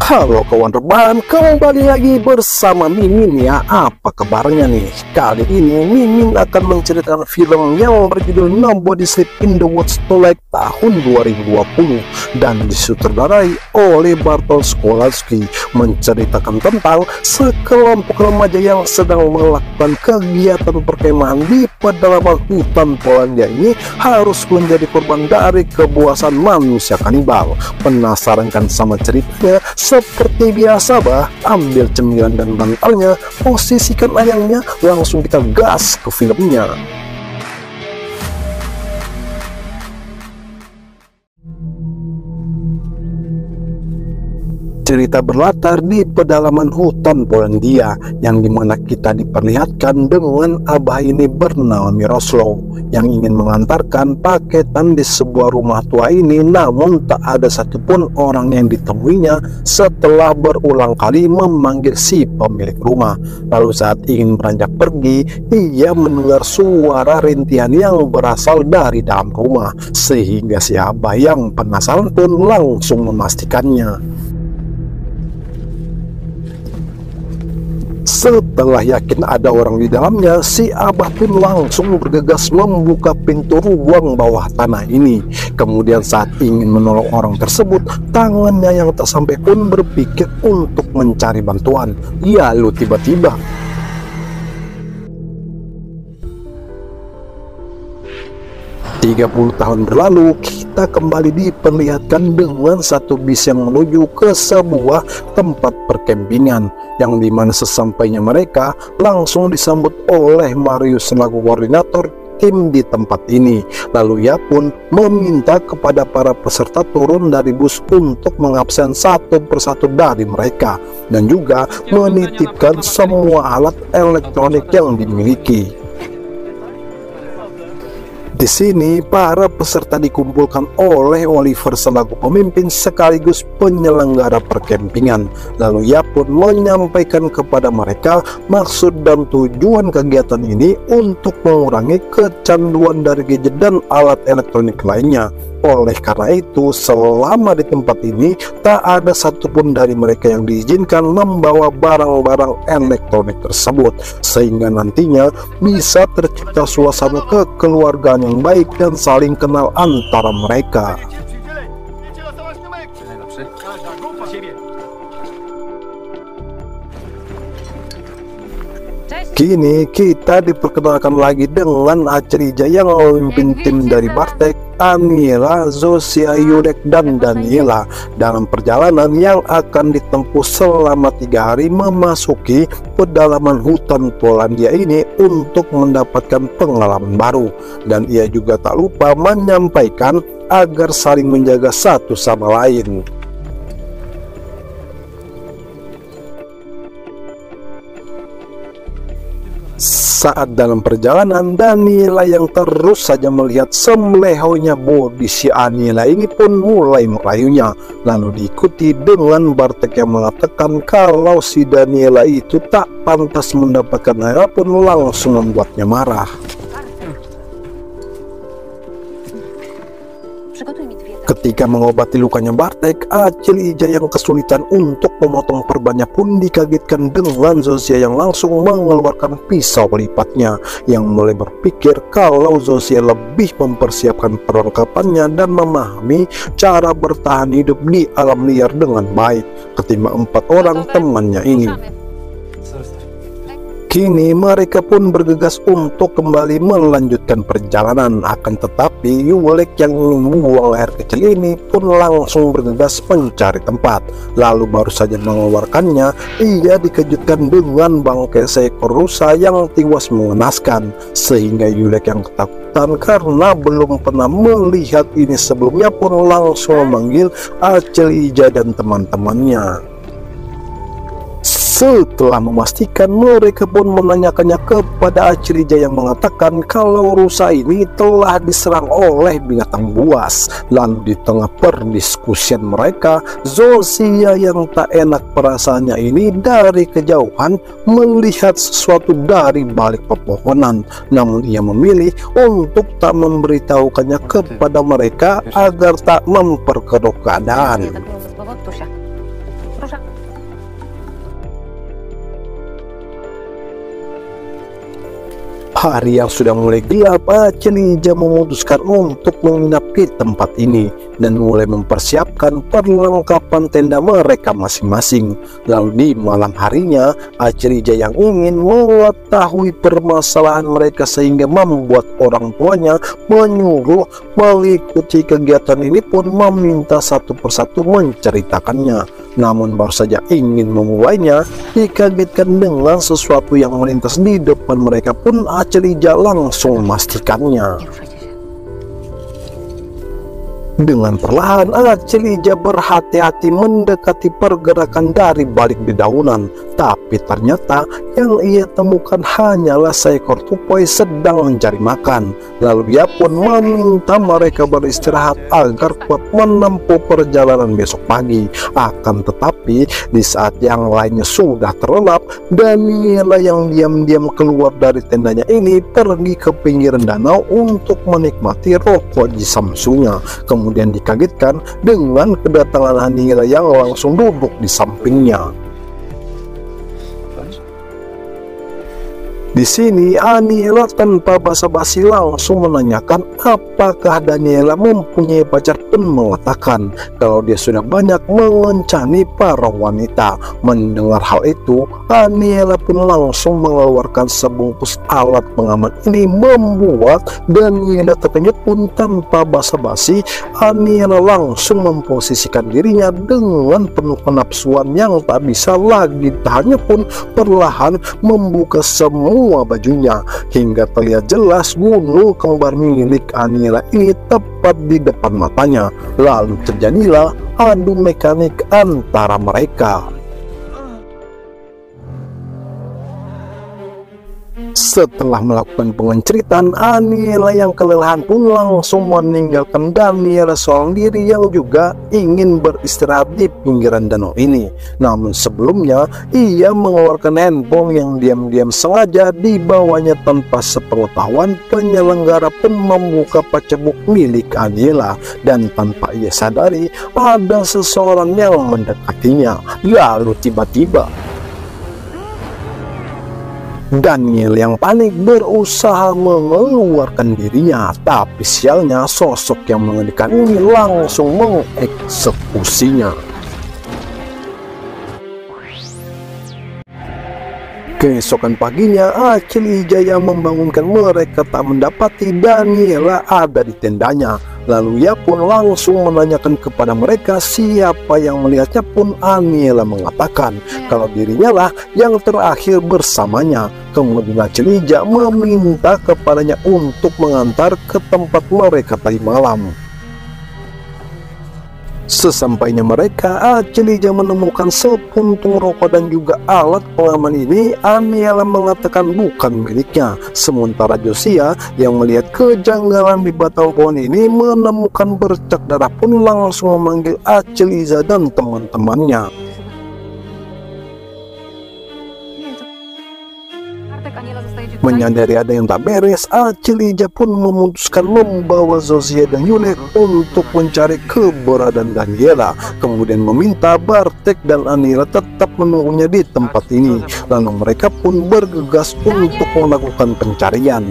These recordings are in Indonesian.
Halo kawan rebahan, kembali lagi bersama Mimin ya. Apa kabarnya nih? Kali ini Mimin akan menceritakan film yang berjudul Nobody Sleep in the Woods Tonight tahun 2020 dan disutradarai oleh Bartosz Kowalski, menceritakan tentang sekelompok remaja yang sedang melakukan kegiatan perkemahan di pedalaman hutan Polandia ini harus menjadi korban dari kebuasan manusia kanibal. Penasaran kan sama ceritanya? Seperti biasa bah, ambil cemilan dan bantalnya, posisikan ayamnya, langsung kita gas ke filmnya. Cerita berlatar di pedalaman hutan Polandia, yang dimana kita diperlihatkan dengan abah ini bernama Miroslav yang ingin mengantarkan paketan di sebuah rumah tua ini, namun tak ada satupun orang yang ditemuinya setelah berulang kali memanggil si pemilik rumah. Lalu saat ingin beranjak pergi, ia mendengar suara rintihan yang berasal dari dalam rumah, sehingga si abah yang penasaran pun langsung memastikannya. Setelah yakin ada orang di dalamnya, si abah pun langsung bergegas membuka pintu ruang bawah tanah ini. Kemudian saat ingin menolong orang tersebut, tangannya yang tak sampai pun berpikir untuk mencari bantuan. Ya lu tiba-tiba 30 tahun berlalu, kita kembali diperlihatkan dengan satu bis yang menuju ke sebuah tempat perkempingan, yang dimana sesampainya mereka langsung disambut oleh Marius selaku koordinator tim di tempat ini. Lalu ia pun meminta kepada para peserta turun dari bus untuk mengabsen satu persatu dari mereka, dan juga menitipkan semua alat elektronik yang dimiliki. Di sini para peserta dikumpulkan oleh Oliver selaku pemimpin sekaligus penyelenggara perkempingan. Lalu ia pun menyampaikan kepada mereka maksud dan tujuan kegiatan ini untuk mengurangi kecanduan dari gadget dan alat elektronik lainnya. Oleh karena itu, selama di tempat ini tak ada satupun dari mereka yang diizinkan membawa barang-barang elektronik tersebut, sehingga nantinya bisa tercipta suasana kekeluargaan yang baik dan saling kenal antara mereka. Kini kita diperkenalkan lagi dengan Acerija yang memimpin tim dari Bartek, Aniela, Zosia, Yurek, dan Daniela dalam perjalanan yang akan ditempuh selama 3 hari memasuki pedalaman hutan Polandia ini untuk mendapatkan pengalaman baru. Dan ia juga tak lupa menyampaikan agar saling menjaga satu sama lain. Saat dalam perjalanan, Daniela yang terus saja melihat semelehonya bodi si Aniela ini pun mulai merayunya, lalu diikuti dengan Bartek yang mengatakan kalau si Daniela itu tak pantas mendapatkan air pun langsung membuatnya marah. Ketika mengobati lukanya Bartek, Acerija yang kesulitan untuk memotong perbannya pun dikagetkan dengan Zosia yang langsung mengeluarkan pisau pelipatnya, yang mulai berpikir kalau Zosia lebih mempersiapkan perlengkapannya dan memahami cara bertahan hidup di alam liar dengan baik ketimbang 4 orang temannya ini. Kini mereka pun bergegas untuk kembali melanjutkan perjalanan. Akan tetapi Yulek yang membuang air kecil ini pun langsung bergegas mencari tempat. Lalu baru saja mengeluarkannya, ia dikejutkan dengan bangkai seekor rusa yang tiwas mengenaskan, sehingga Yulek yang ketakutan karena belum pernah melihat ini sebelumnya pun langsung memanggil Acerija dan teman-temannya. Setelah memastikan, mereka pun menanyakannya kepada Acerija yang mengatakan kalau rusa ini telah diserang oleh binatang buas. Lalu di tengah perdiskusian mereka, Zosia yang tak enak perasaannya ini dari kejauhan melihat sesuatu dari balik pepohonan, namun ia memilih untuk tak memberitahukannya kepada mereka agar tak memperkeruh keadaan. Hari yang sudah mulai gelap, Acilija memutuskan untuk menginap di tempat ini dan mulai mempersiapkan perlengkapan tenda mereka masing-masing. Lalu di malam harinya, Acilija yang ingin mengetahui permasalahan mereka sehingga membuat orang tuanya menyuruh mengikuti kegiatan ini pun meminta satu persatu menceritakannya. Namun baru saja ingin memulainya, dikagetkan dengan sesuatu yang melintas di depan mereka pun Acilija langsung memastikannya. Dengan perlahan, Acilija berhati-hati mendekati pergerakan dari balik dedaunan. Tapi ternyata yang ia temukan hanyalah seekor tupai sedang mencari makan. Lalu dia pun meminta mereka beristirahat agar kuat menempuh perjalanan besok pagi. Akan tetapi di saat yang lainnya sudah terlelap, Daniela yang diam-diam keluar dari tendanya ini pergi ke pinggiran danau untuk menikmati rokok di Samsunya. Kemudian dikagetkan dengan kedatangan Daniela yang langsung duduk di sampingnya. Di sini Aniela tanpa basa-basi langsung menanyakan apakah Daniela mempunyai pacar, pun mengatakan kalau dia sudah banyak mengencani para wanita. Mendengar hal itu, Aniela pun langsung mengeluarkan sebungkus alat pengaman ini, membuat Daniela terkejut. Pun tanpa basa-basi, Aniela langsung memposisikan dirinya dengan penuh kenapsuan yang tak bisa lagi tahannya, pun perlahan membuka semua bajunya hingga terlihat jelas gunung kembar milik Aniela ini tepat di depan matanya. Lalu terjadilah adu mekanik antara mereka. Setelah melakukan pengenceritan, Aniela yang kelelahan pun langsung meninggalkan Daniela seorang diri yang juga ingin beristirahat di pinggiran danau ini. Namun sebelumnya, ia mengeluarkan handphone yang diam-diam sengaja dibawanya tanpa sepengetahuan penyelenggara pun membuka pacebook milik Aniela. Dan tanpa ia sadari, ada seseorang yang mendekatinya. Lalu tiba-tiba Daniel yang panik berusaha mengeluarkan dirinya, tapi sialnya sosok yang mengerikan ini langsung mengeksekusinya. Keesokan paginya, Acilija yang membangunkan mereka tak mendapati Daniela ada di tendanya. Lalu ia pun langsung menanyakan kepada mereka siapa yang melihatnya, pun Aniela mengatakan kalau dirinya lah yang terakhir bersamanya. Kemudian Acilija meminta kepadanya untuk mengantar ke tempat mereka tadi malam. Sesampainya mereka, Acilija menemukan sepuntung rokok dan juga alat pengaman ini. Aniela mengatakan bukan miliknya. Sementara Josiah yang melihat kejanggalan di batang pohon ini menemukan bercak darah pun langsung memanggil Acilija dan teman-temannya. Menyadari ada yang tak beres, Acilija pun memutuskan membawa Josiah dan Yulek untuk mencari keberadaan Daniela. Kemudian meminta Bartek dan Aniela tetap menunggunya di tempat ini. Lalu mereka pun bergegas untuk melakukan pencarian.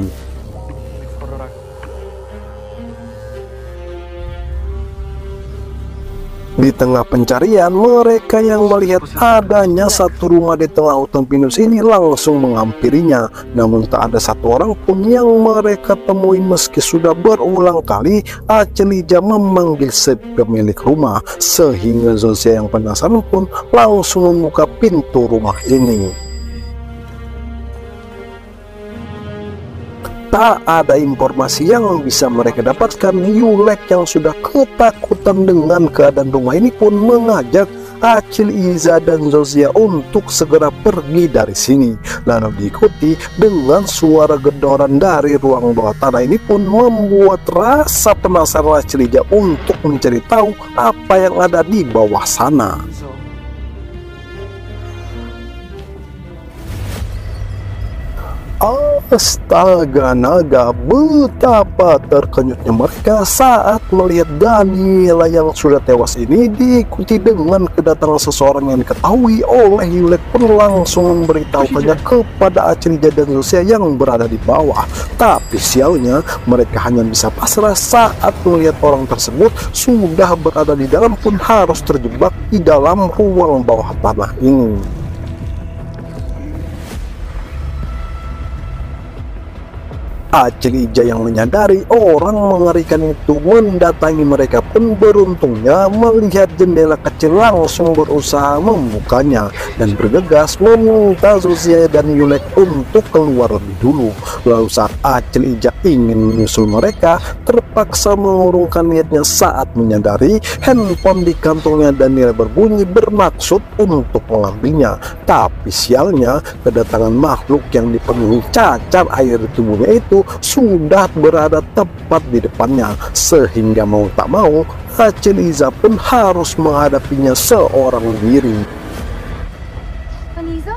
Di tengah pencarian, mereka yang melihat adanya satu rumah di tengah hutan pinus ini langsung menghampirinya. Namun tak ada satu orang pun yang mereka temui meski sudah berulang kali Acilija memanggil si pemilik rumah. Sehingga Josiah yang penasaran pun langsung membuka pintu rumah ini. Tak ada informasi yang bisa mereka dapatkan. Yulek yang sudah ketakutan dengan keadaan rumah ini pun mengajak Acilija dan Josiah untuk segera pergi dari sini. Lalu diikuti dengan suara gedoran dari ruang bawah tanah ini pun membuat rasa penasaran Acilija untuk mencari tahu apa yang ada di bawah sana. Astaga naga, betapa terkejutnya mereka saat melihat Daniela yang sudah tewas ini diikuti dengan kedatangan seseorang yang diketahui oleh Yulek pun langsung memberitahukannya kepada Acilija dan Zosia yang berada di bawah. Tapi sialnya mereka hanya bisa pasrah saat melihat orang tersebut sudah berada di dalam pun harus terjebak di dalam ruang bawah tanah ini. Acilija yang menyadari orang mengerikan itu mendatangi mereka pun beruntungnya melihat jendela kecil langsung berusaha membukanya dan bergegas meminta Zosia dan Yulek untuk keluar lebih dulu. Lalu saat Acilija ingin menyusul mereka, terpaksa mengurungkan niatnya saat menyadari handphone di kantongnya Daniel berbunyi bermaksud untuk mengambilnya. Tapi sialnya kedatangan makhluk yang dipenuhi cacar air di tubuhnya itu sudah berada tepat di depannya, sehingga mau tak mau Acilija pun harus menghadapinya seorang diri. Aniza?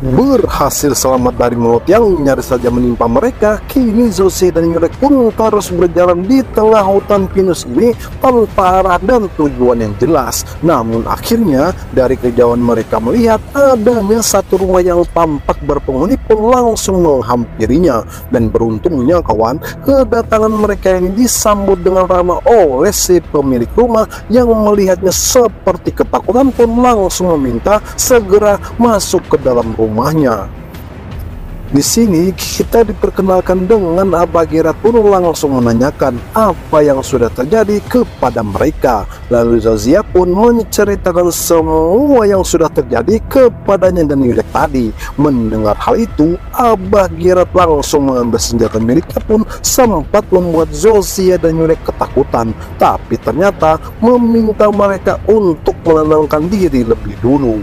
Berhasil selamat dari maut yang nyaris saja menimpa mereka, kini Zosia dan Yulek pun terus berjalan di tengah hutan pinus ini tanpa arah dan tujuan yang jelas. Namun akhirnya dari kejauhan mereka melihat adanya satu rumah yang tampak berpenghuni pun langsung menghampirinya. Dan beruntungnya kawan, kedatangan mereka ini disambut dengan ramah oleh si pemilik rumah yang melihatnya seperti ketakutan pun langsung meminta segera masuk ke dalam rumahnya. Di sini kita diperkenalkan dengan Abagirat pun langsung menanyakan apa yang sudah terjadi kepada mereka. Lalu Zosia pun menceritakan semua yang sudah terjadi kepadanya dan Yulek tadi. Mendengar hal itu, Abagirat langsung mengambil senjata miliknya pun sempat membuat Zosia dan Yulek ketakutan. Tapi ternyata meminta mereka untuk menenangkan diri lebih dulu.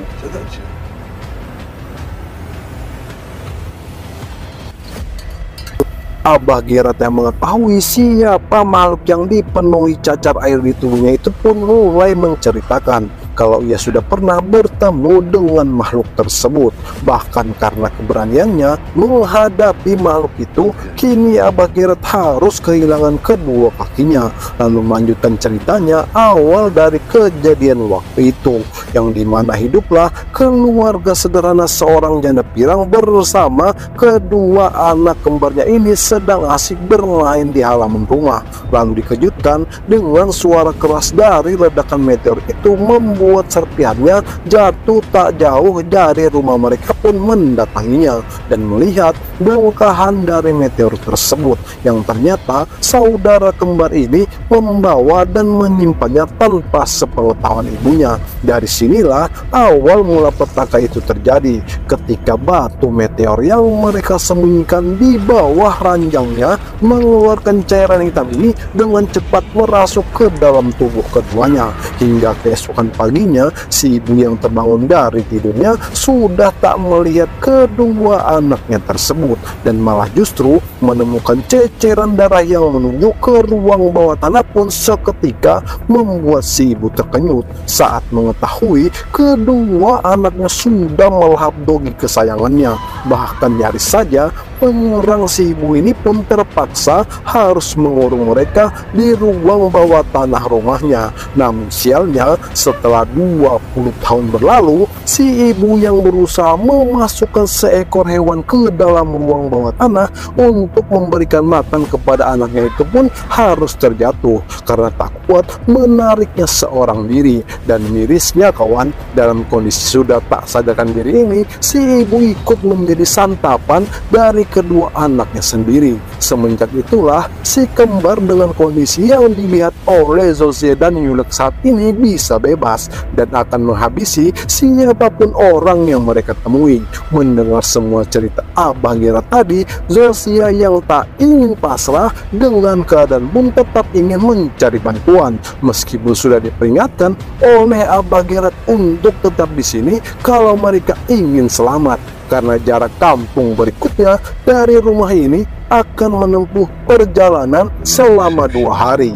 Abagirat yang mengetahui siapa makhluk yang dipenuhi cacar air di tubuhnya itu pun mulai menceritakan kalau ia sudah pernah bertemu dengan makhluk tersebut. Bahkan karena keberaniannya menghadapi makhluk itu, kini Abagirat harus kehilangan kedua kakinya. Lalu melanjutkan ceritanya awal dari kejadian waktu itu, yang dimana hiduplah keluarga sederhana seorang janda pirang bersama kedua anak kembarnya ini sedang asik bermain di halaman rumah. Lalu dikejutkan dengan suara keras dari ledakan meteor itu membuat serpihannya jatuh tak jauh dari rumah. Mereka pun mendatanginya dan melihat bongkahan dari meteor tersebut yang ternyata saudara kembar ini membawa dan menyimpannya tanpa sepengetahuan ibunya. Dari sinilah awal mula petaka itu terjadi, ketika batu meteor yang mereka sembunyikan di bawah ranjangnya mengeluarkan cairan hitam ini dengan cepat merasuk ke dalam tubuh keduanya. Hingga keesokan paginya, si ibu yang terbangun dari tidurnya sudah tak melihat kedua anaknya tersebut dan malah justru menemukan ceceran darah yang menuju ke ruang bawah tanah pun seketika membuat si ibu terkejut saat mengetahui kedua anaknya sudah melahap dogi kesayangannya. Bahkan nyaris saja penyerang si ibu ini pun terpaksa harus mengurung mereka di ruang bawah tanah rumahnya. Namun sialnya, setelah 20 tahun berlalu, si ibu yang berusaha memasukkan seekor hewan ke dalam ruang bawah tanah untuk memberikan makan kepada anaknya itu pun harus terjatuh karena tak kuat menariknya seorang diri. Dan mirisnya kawan, dalam kondisi sudah tak sadarkan diri ini, si ibu ikut menjadi santapan dari kedua anaknya sendiri. Semenjak itulah si kembar dengan kondisi yang dilihat oleh Zosia dan Yulek saat ini bisa bebas dan akan menghabisi siapapun orang yang mereka temui. Mendengar semua cerita Abagirat tadi, Zosia yang tak ingin pasrah dengan keadaan pun tetap ingin mencari bantuan, meskipun sudah diperingatkan oleh Abagirat untuk tetap di sini kalau mereka ingin selamat, karena jarak kampung berikutnya dari rumah ini akan menempuh perjalanan selama 2 hari.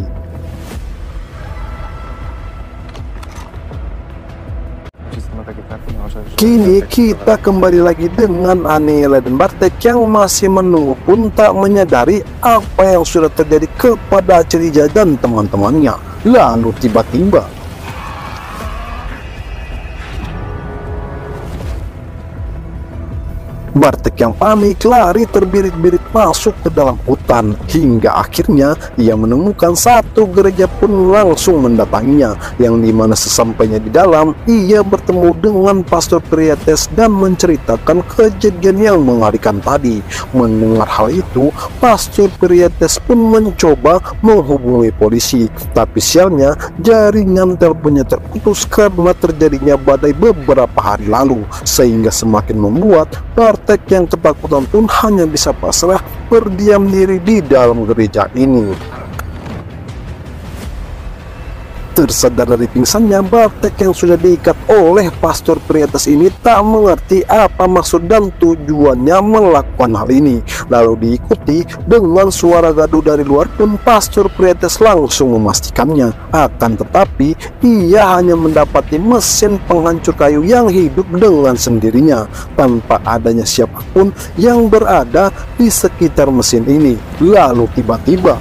Kini kita kembali lagi dengan Anela dan Bartek yang masih menunggu pun tak menyadari apa yang sudah terjadi kepada Cirija dan teman-temannya. Lalu tiba-tiba Bartek yang panik lari terbirit-birit masuk ke dalam hutan, hingga akhirnya ia menemukan satu gereja pun langsung mendatanginya, yang dimana sesampainya di dalam ia bertemu dengan Pastor Prietes dan menceritakan kejadian yang mengerikan tadi. Mendengar hal itu, Pastor Prietes pun mencoba menghubungi polisi, tapi sialnya jaringan teleponnya terputus karena terjadinya badai beberapa hari lalu, sehingga semakin membuat Bartek yang ketakutan pun hanya bisa pasrah berdiam diri di dalam gereja ini. Tersadar dari pingsannya, Bartek yang sudah diikat oleh Pastor Prietes ini tak mengerti apa maksud dan tujuannya melakukan hal ini. Lalu diikuti dengan suara gaduh dari luar pun Pastor Prietes langsung memastikannya. Akan tetapi ia hanya mendapati mesin penghancur kayu yang hidup dengan sendirinya, tanpa adanya siapapun yang berada di sekitar mesin ini. Lalu tiba-tiba,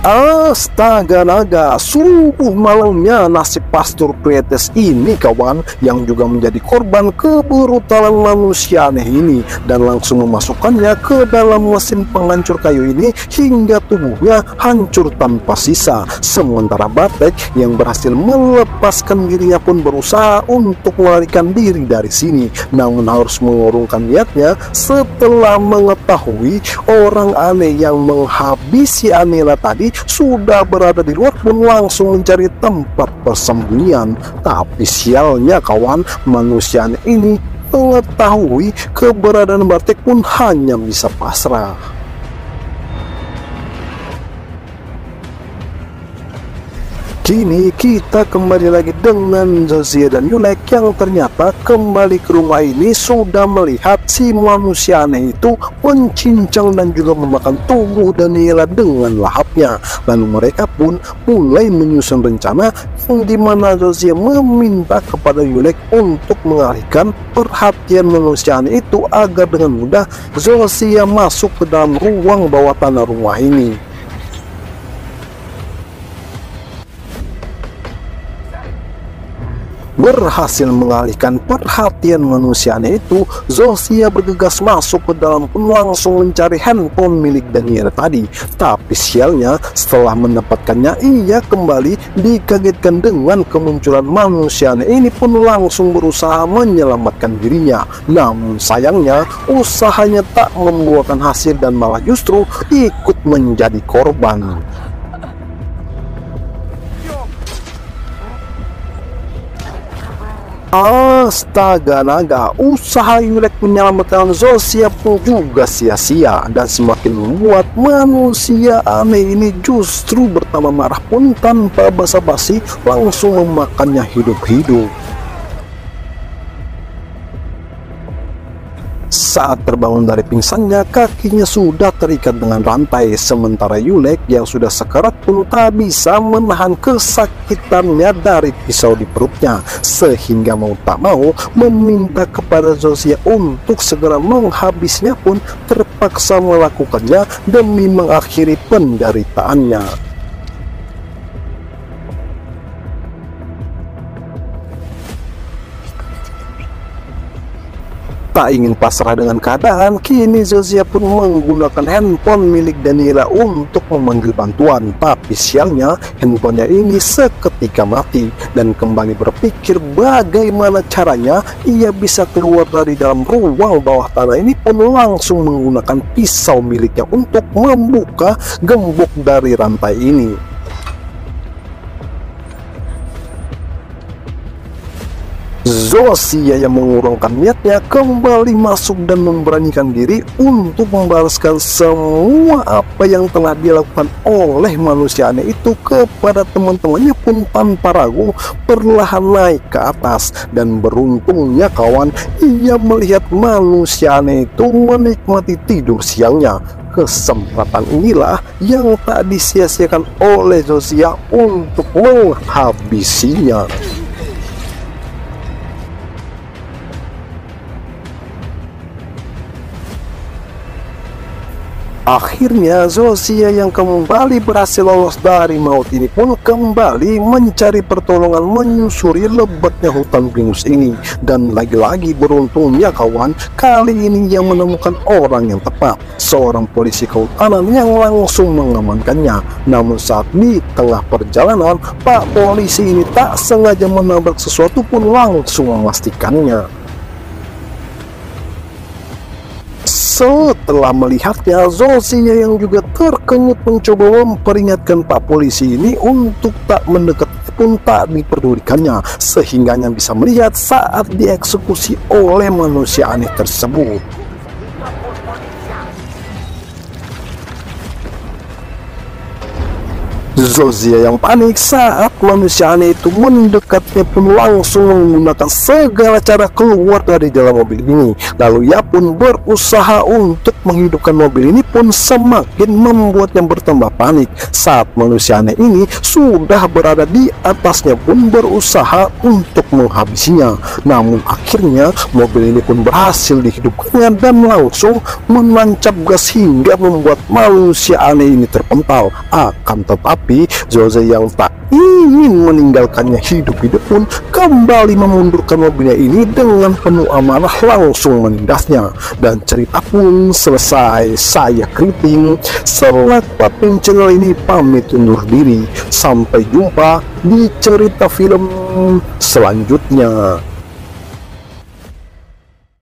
astaga naga, sungguh malamnya nasib Pastor Prietes ini kawan, yang juga menjadi korban kebrutalan manusia aneh ini, dan langsung memasukkannya ke dalam mesin penghancur kayu ini hingga tubuhnya hancur tanpa sisa. Sementara Bartek yang berhasil melepaskan dirinya pun berusaha untuk melarikan diri dari sini, namun harus mengurungkan niatnya setelah mengetahui orang aneh yang menghabisi Anela tadi sudah berada di luar pun langsung mencari tempat persembunyian. Tapi sialnya kawan, manusia ini mengetahui keberadaan Bartek pun hanya bisa pasrah. Kini kita kembali lagi dengan Zofia dan Yulek yang ternyata kembali ke rumah ini sudah melihat si manusia aneh itu mencincang dan juga memakan tubuh Daniela dengan lahapnya. Lalu mereka pun mulai menyusun rencana yang dimana Zofia meminta kepada Yulek untuk mengalihkan perhatian manusia aneh itu agar dengan mudah Zofia masuk ke dalam ruang bawah tanah rumah ini. Berhasil mengalihkan perhatian manusianya itu, Zofia bergegas masuk ke dalam pun langsung mencari handphone milik Daniela tadi. Tapi sialnya, setelah mendapatkannya ia kembali dikagetkan dengan kemunculan manusianya ini pun langsung berusaha menyelamatkan dirinya. Namun sayangnya usahanya tak membuahkan hasil dan malah justru ikut menjadi korban. Astaga naga, usaha Yulek menyelamatkan Zofia pun juga sia-sia, dan semakin membuat manusia aneh ini justru bertambah marah pun tanpa basa-basi langsung memakannya hidup-hidup. Saat terbangun dari pingsannya, kakinya sudah terikat dengan rantai, sementara Yulek yang sudah sekarat pun tak bisa menahan kesakitannya dari pisau di perutnya, sehingga mau tak mau meminta kepada Zofia untuk segera menghabisnya pun terpaksa melakukannya demi mengakhiri penderitaannya. Tak ingin pasrah dengan keadaan, kini Zofia pun menggunakan handphone milik Daniela untuk memanggil bantuan. Tapi sialnya, handphonenya ini seketika mati, dan kembali berpikir bagaimana caranya ia bisa keluar dari dalam ruang bawah tanah ini pun langsung menggunakan pisau miliknya untuk membuka gembok dari rantai ini. Zofia yang mengurungkan niatnya kembali masuk dan memberanikan diri untuk membalaskan semua apa yang telah dilakukan oleh manusia aneh itu kepada teman-temannya pun tanpa ragu perlahan naik ke atas. Dan beruntungnya kawan, ia melihat manusia aneh itu menikmati tidur siangnya. Kesempatan inilah yang tak disia-siakan oleh Zofia untuk menghabisinya. Akhirnya Zofia yang kembali berhasil lolos dari maut ini pun kembali mencari pertolongan menyusuri lebatnya hutan pinus ini. Dan lagi-lagi beruntungnya kawan, kali ini yang menemukan orang yang tepat, seorang polisi kehutanan yang langsung mengamankannya. Namun saat di tengah perjalanan, Pak polisi ini tak sengaja menabrak sesuatu pun langsung memastikannya. Setelah melihatnya, Zofia yang juga terkejut mencoba memperingatkan Pak polisi ini untuk tak mendekat pun tak diperdulikannya, sehingga hanya bisa melihat saat dieksekusi oleh manusia aneh tersebut. Zofia yang panik saat manusia aneh itu mendekatnya pun langsung menggunakan segala cara keluar dari dalam mobil ini. Lalu ia pun berusaha untuk menghidupkan mobil ini pun semakin membuatnya bertambah panik saat manusia aneh ini sudah berada di atasnya pun berusaha untuk menghabisinya. Namun akhirnya mobil ini pun berhasil dihidupkannya dan langsung menancap gas hingga membuat manusia aneh ini terpental. Akan tetapi Zofia yang tak ingin meninggalkannya hidup-hidup pun kembali memundurkan mobilnya ini dengan penuh amarah langsung menindasnya. Dan cerita pun selesai. Saya Kriting selaku admin channel ini pamit undur diri. Sampai jumpa di cerita film selanjutnya.